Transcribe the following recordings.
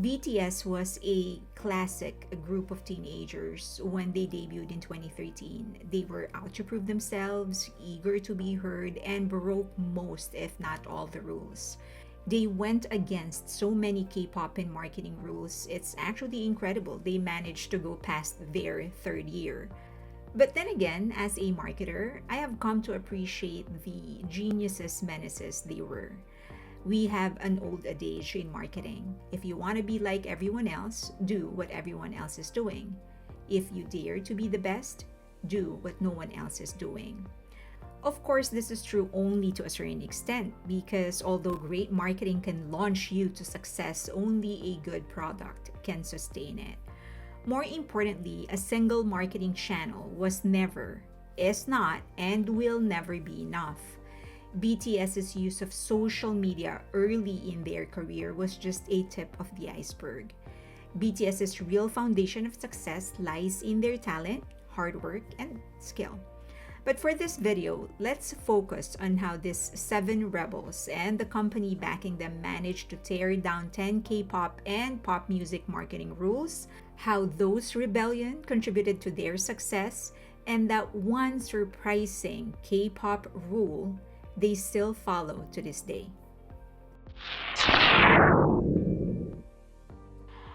BTS was a classic group of teenagers when they debuted in 2013. They were out to prove themselves, eager to be heard, and broke most, if not all, the rules. They went against so many K-pop and marketing rules. It's actually incredible they managed to go past their third year. But then again, as a marketer, I have come to appreciate the geniuses menaces they were. We have an old adage in marketing. If you want to be like everyone else, do what everyone else is doing. If you dare to be the best, do what no one else is doing. Of course, this is true only to a certain extent because although great marketing can launch you to success, only a good product can sustain it. More importantly, a single marketing channel was never, is not, and will never be enough. BTS's use of social media early in their career was just a tip of the iceberg. BTS's real foundation of success lies in their talent, hard work, and skill. But for this video, let's focus on how these 7 rebels and the company backing them managed to tear down 10 K-pop and pop music marketing rules, how those rebellion contributed to their success, and that one surprising K-pop rule they still follow to this day.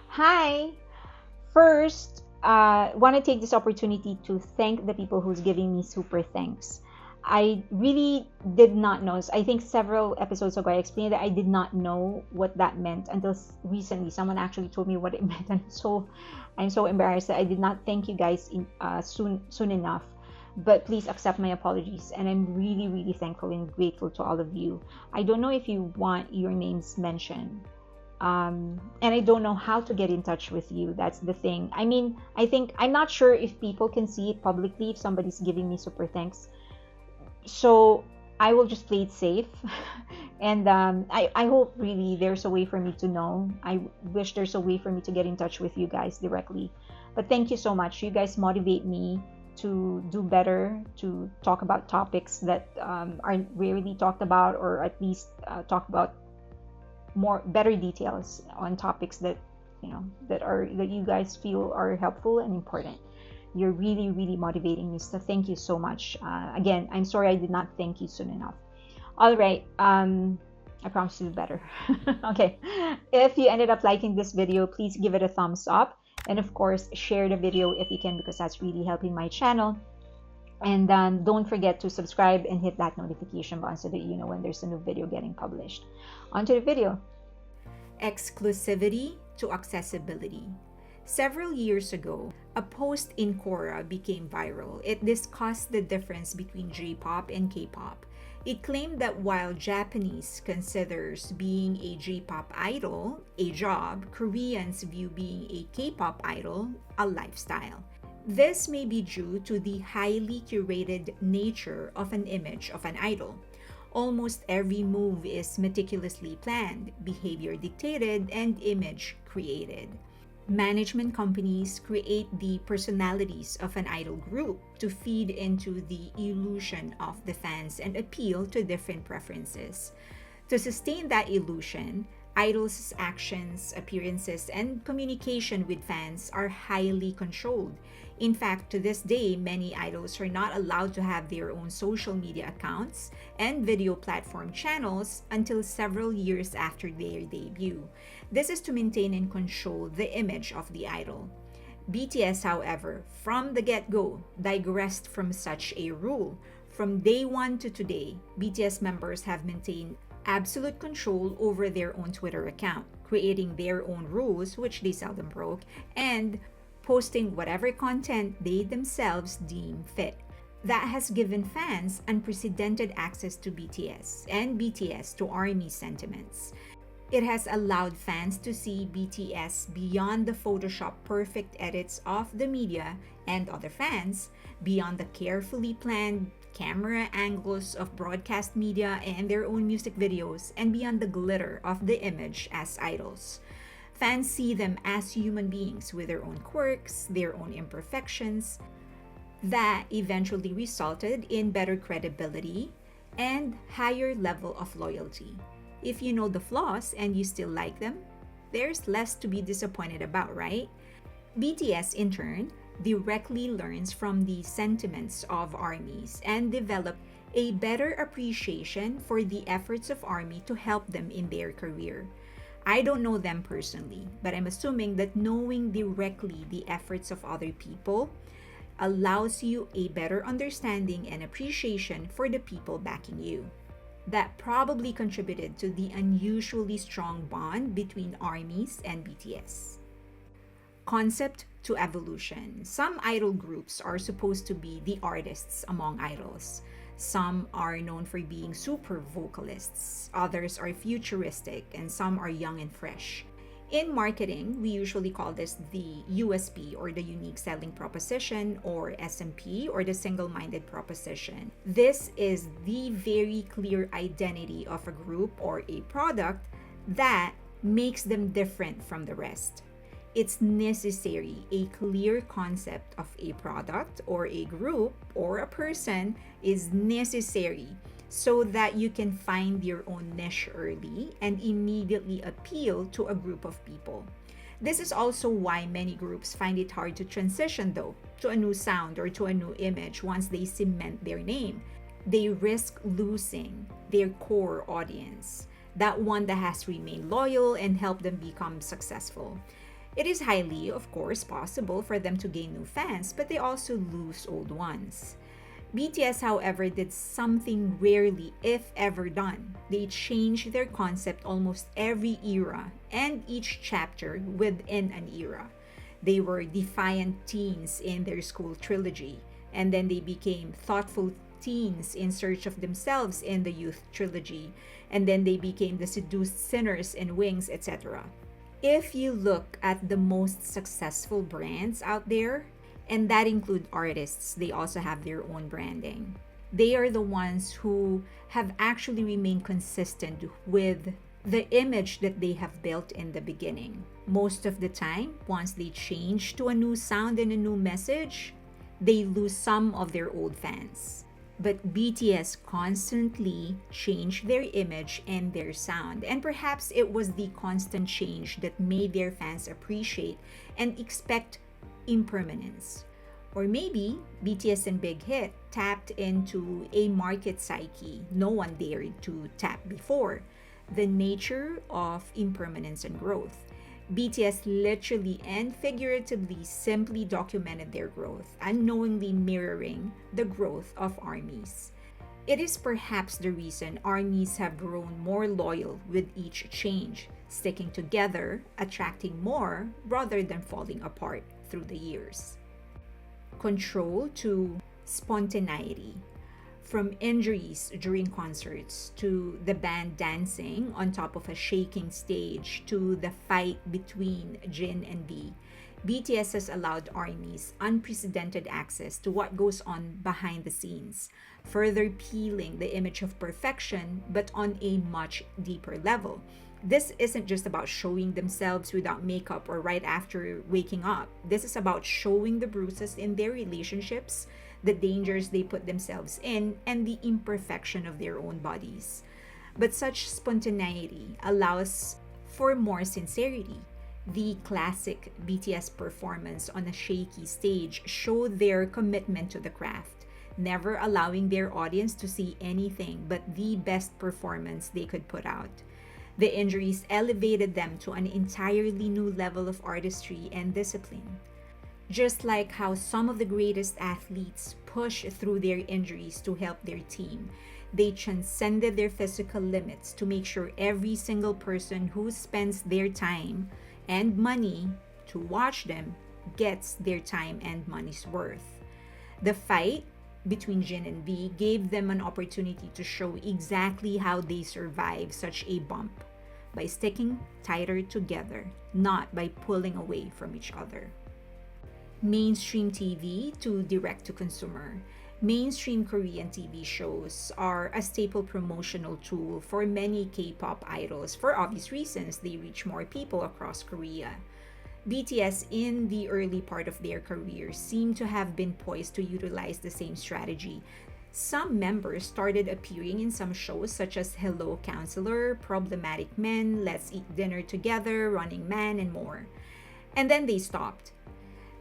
Hi! First, want to take this opportunity to thank the people who's giving me super thanks. I really did not know. I think several episodes ago I explained that I did not know what that meant until recently. Someone actually told me what it meant, and I'm so embarrassed that I did not thank you guys soon enough. But please accept my apologies, and I'm really, really thankful and grateful to all of you. I don't know if you want your names mentioned. And I don't know how to get in touch with you. That's the thing. I mean, I'm not sure if people can see it publicly if somebody's giving me super thanks. So I will just play it safe. And I hope really there's a way for me to know. I wish there's a way for me to get in touch with you guys directly. But thank you so much. You guys motivate me to do better, to talk about topics that aren't rarely talked about, or at least talk about better details on topics that that you guys feel are helpful and important. You're really, really motivating me, so thank you so much. Again, I'm sorry I did not thank you soon enough. All right, I promise to do better. Okay, if you ended up liking this video, please give it a thumbs up, and of course share the video if you can, because that's really helping my channel. And don't forget to subscribe and hit that notification button so that you know when there's a new video getting published. On to the video. Exclusivity to accessibility. Several years ago, a post in Quora became viral. It discussed the difference between J-pop and K-pop. It claimed that while Japanese considers being a J-pop idol a job, Koreans view being a K-pop idol a lifestyle. This may be due to the highly curated nature of an image of an idol. Almost every move is meticulously planned, behavior dictated, and image created. Management companies create the personalities of an idol group to feed into the illusion of the fans and appeal to different preferences. To sustain that illusion, idols' actions, appearances, and communication with fans are highly controlled. In fact, to this day, many idols are not allowed to have their own social media accounts and video platform channels until several years after their debut. This is to maintain and control the image of the idol. BTS, however, from the get-go, digressed from such a rule. From day one to today, BTS members have maintained absolute control over their own Twitter account, creating their own rules, which they seldom broke, and posting whatever content they themselves deem fit. That has given fans unprecedented access to BTS and BTS to ARMY sentiments. It has allowed fans to see BTS beyond the Photoshop perfect edits of the media and other fans, beyond the carefully planned camera angles of broadcast media and their own music videos, and beyond the glitter of the image as idols. Fans see them as human beings with their own quirks, their own imperfections. That eventually resulted in better credibility and higher level of loyalty. If you know the flaws and you still like them, there's less to be disappointed about, right? BTS, in turn, directly learns from the sentiments of armies and develops a better appreciation for the efforts of army to help them in their career. I don't know them personally, but I'm assuming that knowing directly the efforts of other people allows you a better understanding and appreciation for the people backing you. That probably contributed to the unusually strong bond between armies and BTS. Concept to evolution. Some idol groups are supposed to be the artists among idols. Some are known for being super vocalists, others are futuristic, and some are young and fresh. In marketing, we usually call this the USP, or the unique selling proposition, or SMP, or the single-minded proposition. This is the very clear identity of a group or a product that makes them different from the rest. It's necessary. A clear concept of a product or a group or a person is necessary so that you can find your own niche early and immediately appeal to a group of people. This is also why many groups find it hard to transition, though, to a new sound or to a new image once they cement their name. They risk losing their core audience, that one that has remained loyal and helped them become successful. It is highly, of course, possible for them to gain new fans, but they also lose old ones. BTS, however, did something rarely, if ever, done. They changed their concept almost every era and each chapter within an era. They were defiant teens in their school trilogy, and then they became thoughtful teens in search of themselves in the youth trilogy, and then they became the seduced sinners in Wings, etc. If you look at the most successful brands out there, and that include artists, they also have their own branding. They are the ones who have actually remained consistent with the image that they have built in the beginning. Most of the time, once they change to a new sound and a new message, they lose some of their old fans. But BTS constantly changed their image and their sound, and perhaps it was the constant change that made their fans appreciate and expect impermanence. Or maybe BTS and Big Hit tapped into a market psyche no one dared to tap before: the nature of impermanence and growth. BTS literally and figuratively simply documented their growth, unknowingly mirroring the growth of armies. It is perhaps the reason armies have grown more loyal with each change, sticking together, attracting more rather than falling apart through the years. Control to spontaneity. From injuries during concerts to the band dancing on top of a shaking stage to the fight between Jin and V, BTS has allowed armies unprecedented access to what goes on behind the scenes, further peeling the image of perfection but on a much deeper level. This isn't just about showing themselves without makeup or right after waking up. This is about showing the bruises in their relationships, the dangers they put themselves in, and the imperfection of their own bodies. But such spontaneity allows for more sincerity. The classic BTS performance on a shaky stage showed their commitment to the craft, never allowing their audience to see anything but the best performance they could put out. The injuries elevated them to an entirely new level of artistry and discipline. Just like how some of the greatest athletes push through their injuries to help their team, they transcended their physical limits to make sure every single person who spends their time and money to watch them gets their time and money's worth. The fight between Jin and V gave them an opportunity to show exactly how they survive such a bump: by sticking tighter together, not by pulling away from each other. Mainstream TV to direct to consumer. Mainstream Korean TV shows are a staple promotional tool for many K-pop idols. For obvious reasons, they reach more people across Korea. BTS, in the early part of their career, seem to have been poised to utilize the same strategy, Some members started appearing in some shows such as Hello Counselor, Problematic Men, Let's Eat Dinner Together, Running Man, and more. And then they stopped.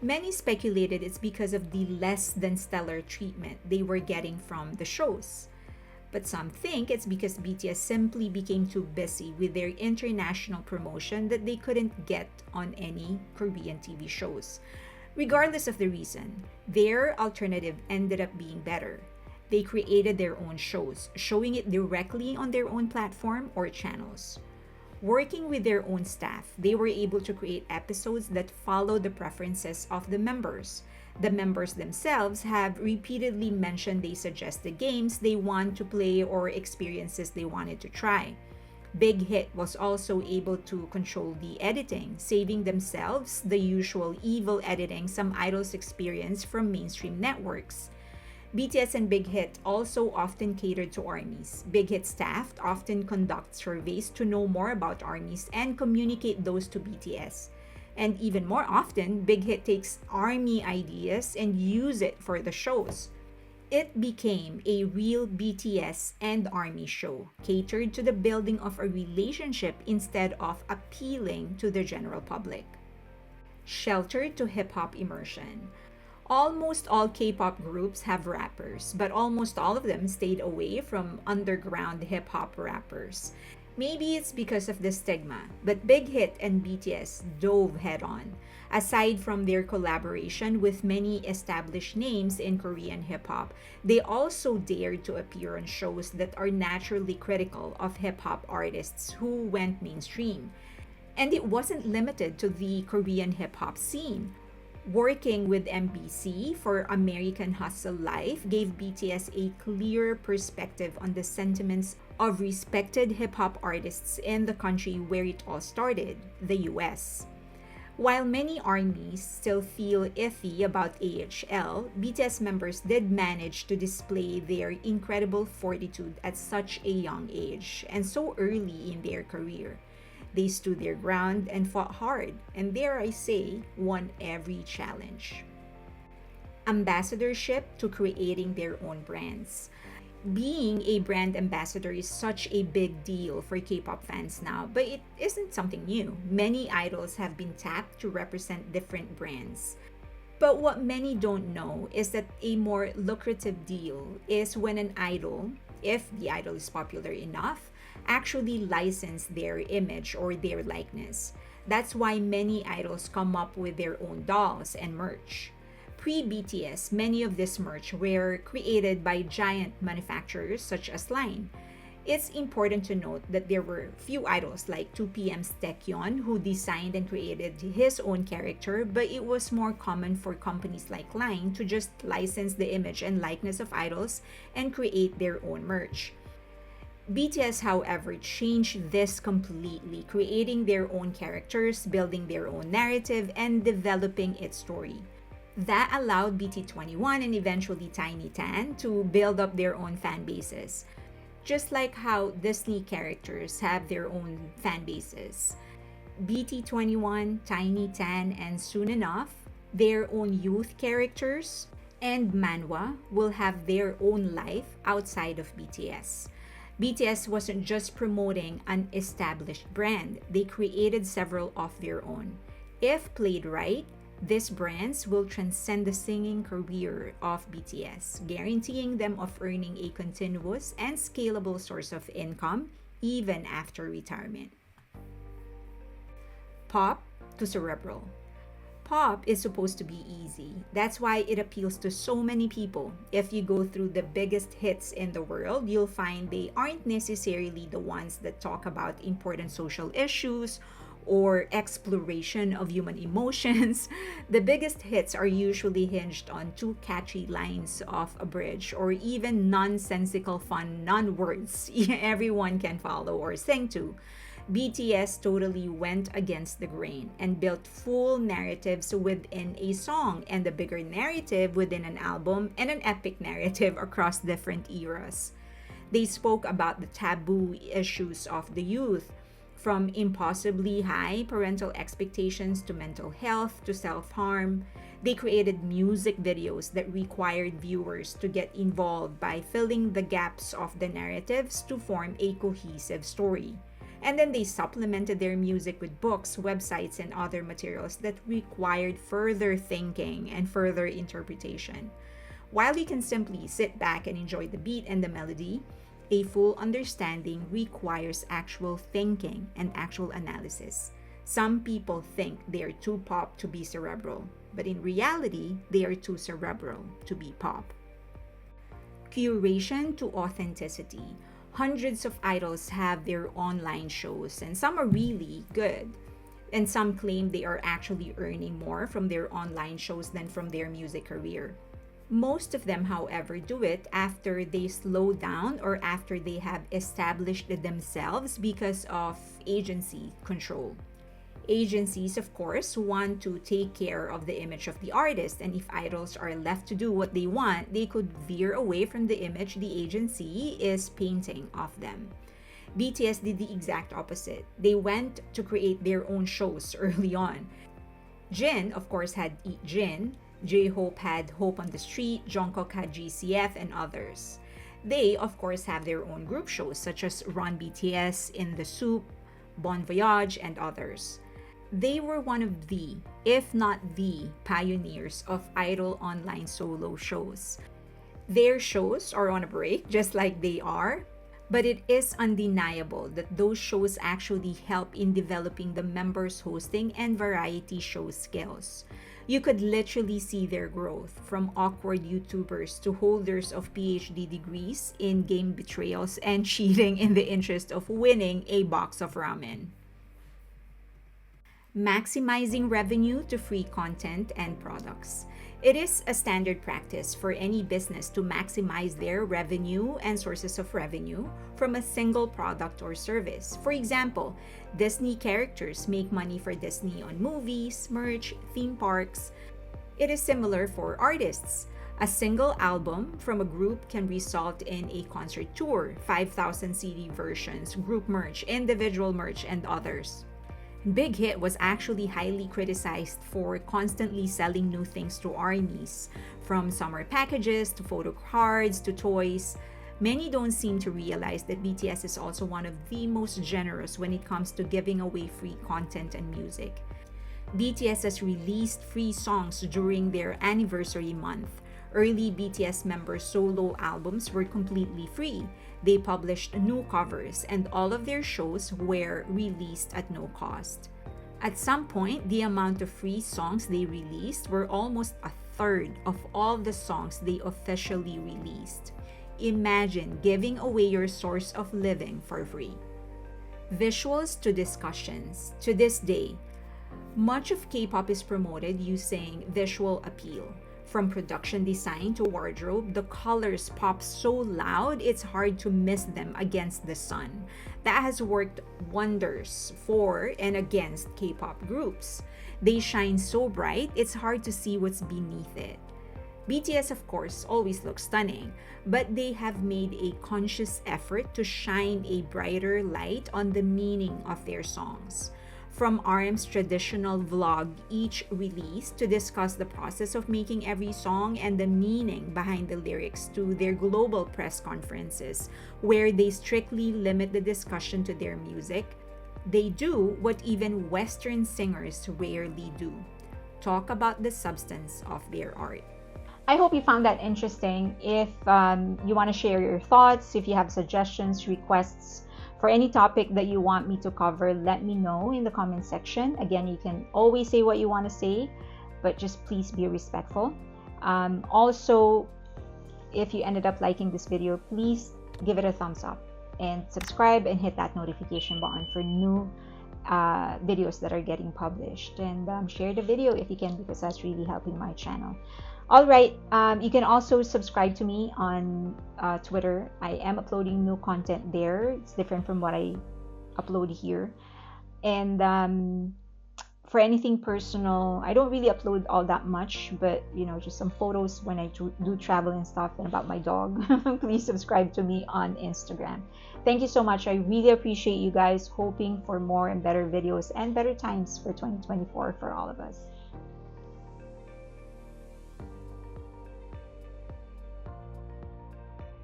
Many speculated it's because of the less than stellar treatment they were getting from the shows. But some think it's because BTS simply became too busy with their international promotion that they couldn't get on any Korean TV shows. Regardless of the reason, their alternative ended up being better. They created their own shows, showing it directly on their own platform or channels. Working with their own staff, they were able to create episodes that follow the preferences of the members. The members themselves have repeatedly mentioned they suggest the games they want to play or experiences they wanted to try. Big Hit was also able to control the editing, saving themselves the usual evil editing some idols experience from mainstream networks. BTS and Big Hit also often catered to ARMYs. Big Hit staff often conduct surveys to know more about ARMYs and communicate those to BTS. And even more often, Big Hit takes ARMY ideas and use it for the shows. It became a real BTS and ARMY show, catered to the building of a relationship instead of appealing to the general public. Sheltered to hip-hop immersion. Almost all K-pop groups have rappers, but almost all of them stayed away from underground hip-hop rappers. Maybe it's because of the stigma, but Big Hit and BTS dove head-on. Aside from their collaboration with many established names in Korean hip-hop, they also dared to appear on shows that are naturally critical of hip-hop artists who went mainstream. And it wasn't limited to the Korean hip-hop scene. Working with MBC for American Hustle Life gave BTS a clear perspective on the sentiments of respected hip-hop artists in the country where it all started, the US. While many ARMYs still feel iffy about AHL, BTS members did manage to display their incredible fortitude at such a young age and so early in their career. They stood their ground and fought hard, and dare I say, won every challenge. Ambassadorship to creating their own brands. Being a brand ambassador is such a big deal for K-pop fans now, but it isn't something new. Many idols have been tapped to represent different brands. But what many don't know is that a more lucrative deal is when an idol, if the idol is popular enough, actually license their image or their likeness. That's why many idols come up with their own dolls and merch. Pre-BTS, many of this merch were created by giant manufacturers such as Line. It's important to note that there were few idols like 2PM's Taecyeon who designed and created his own character, but it was more common for companies like Line to just license the image and likeness of idols and create their own merch. BTS, however, changed this completely, creating their own characters, building their own narrative, and developing its story. That allowed BT21 and eventually Tiny Tan to build up their own fan bases. Just like how Disney characters have their own fan bases. BT21, Tiny Tan, and soon enough, their own youth characters and manhwa will have their own life outside of BTS. BTS wasn't just promoting an established brand, they created several of their own. If played right, these brands will transcend the singing career of BTS, guaranteeing them of earning a continuous and scalable source of income even after retirement. Pop to Cerebral. Pop is supposed to be easy. That's why it appeals to so many people. If you go through the biggest hits in the world, you'll find they aren't necessarily the ones that talk about important social issues or exploration of human emotions. The biggest hits are usually hinged on two catchy lines of a bridge or even nonsensical fun non-words everyone can follow or sing to. BTS totally went against the grain and built full narratives within a song and a bigger narrative within an album and an epic narrative across different eras. They spoke about the taboo issues of the youth, From impossibly high parental expectations to mental health to self harm, they created music videos that required viewers to get involved by filling the gaps of the narratives to form a cohesive story. And then they supplemented their music with books, websites, and other materials that required further thinking and further interpretation. While you can simply sit back and enjoy the beat and the melody, a full understanding requires actual thinking and actual analysis. Some people think they are too pop to be cerebral, but in reality, they are too cerebral to be pop. Curation to authenticity. Hundreds of idols have their online shows, and some are really good. And some claim they are actually earning more from their online shows than from their music career. Most of them, however, do it after they slow down or after they have established themselves because of agency control. Agencies, of course, want to take care of the image of the artist, and if idols are left to do what they want, they could veer away from the image the agency is painting of them. BTS did the exact opposite. They went to create their own shows early on. Jin, of course, had Eat Jin. J-Hope had Hope on the Street, Jungkook had GCF, and others. They, of course, have their own group shows such as Run BTS, In the Soup, Bon Voyage, and others. They were one of the, if not the, pioneers of idol online solo shows. Their shows are on a break, just like they are, but it is undeniable that those shows actually help in developing the members' hosting and variety show skills. You could literally see their growth from awkward YouTubers to holders of PhD degrees in game betrayals and cheating in the interest of winning a box of ramen. Maximizing revenue to free content and products. It is a standard practice for any business to maximize their revenue and sources of revenue from a single product or service. For example, Disney characters make money for Disney on movies, merch, theme parks. It is similar for artists. A single album from a group can result in a concert tour, 5,000 CD versions, group merch, individual merch, and others. Big Hit was actually highly criticized for constantly selling new things to ARMYs, from summer packages to photo cards to toys. Many don't seem to realize that BTS is also one of the most generous when it comes to giving away free content and music. BTS has released free songs during their anniversary month. Early BTS members' solo albums were completely free. They published new covers, and all of their shows were released at no cost. At some point, the amount of free songs they released were almost a third of all the songs they officially released. Imagine giving away your source of living for free. Visuals to discussions. To this day, much of K-pop is promoted using visual appeal. From production design to wardrobe, the colors pop so loud it's hard to miss them against the sun. That has worked wonders for and against K-pop groups. They shine so bright, it's hard to see what's beneath it. BTS, of course, always looks stunning, but they have made a conscious effort to shine a brighter light on the meaning of their songs. From RM's traditional vlog each release to discuss the process of making every song and the meaning behind the lyrics to their global press conferences, where they strictly limit the discussion to their music, they do what even Western singers rarely do: talk about the substance of their art. I hope you found that interesting. If you want to share your thoughts, if you have suggestions, requests for any topic that you want me to cover, let me know in the comment section. Again, you can always say what you want to say, but just please be respectful. Also, if you ended up liking this video, please give it a thumbs up and subscribe and hit that notification button for new videos that are getting published. And share the video if you can, because that's really helping my channel. All right, you can also subscribe to me on Twitter. I am uploading new content there. It's different from what I upload here. And For anything personal, I don't really upload all that much, but just some photos when I do travel and stuff, and about my dog. Please subscribe to me on Instagram. Thank you so much. I really appreciate you guys. Hoping for more and better videos and better times for 2024 for all of us.